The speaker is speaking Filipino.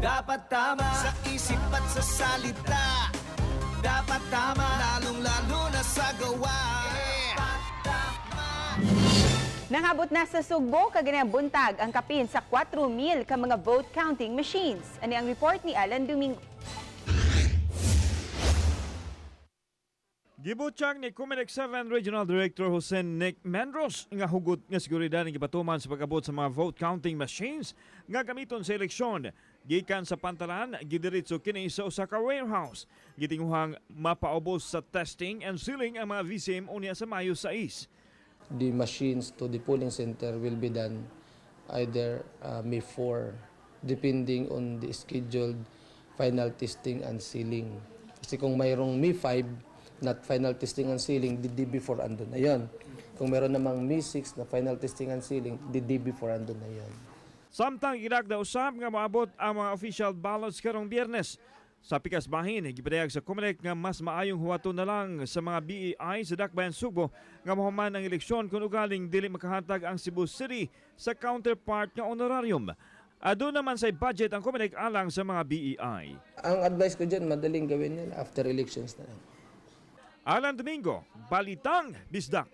Dapat tama sa isip at sa salita. Dapat tama, lalong-lalo na sa gawa. Dapat tama. Nangabot na sa Sugbo kaganang buntag ang kapin sa 4,000 ka mga vote counting machines. Ani ang report ni Alan Domingo. Gibutyag ni Comelec 7 Regional Director Jose Nick Mendros nga hugot nga seguridad ng gipatuman sa pag-abot sa mga vote counting machines nga gamiton sa eleksyon. Gikan sa pantalan, gidiritso kini sa usa ka warehouse. Gitinguhang mapaubos sa testing and sealing ang mga VCM unya sa Mayo 6. The machines to the polling center will be done either May 4, depending on the scheduled final testing and sealing. Kasi kung mayroong May 5, not final testing and sealing, the day before andun na yon. Kung meron namang May 6 na final testing and sealing, the day before andun na yon. Samtang ginagda usab nga maabot ang mga official ballots karong Biyernes. Sa pikas bahin, gipadayag sa Comelec nga mas maayong huwato na lang sa mga BEI sa Dakbayan Sugbo nga mahuman ang eleksyon kung ugaling dili makahatag ang Cebu City sa counterpart nga honorarium. Ado naman sa budget ang Comelec alang sa mga BEI. Ang advice ko dyan, madaling gawin yan after elections na lang. Alan Domingo, Balitang Bisdak.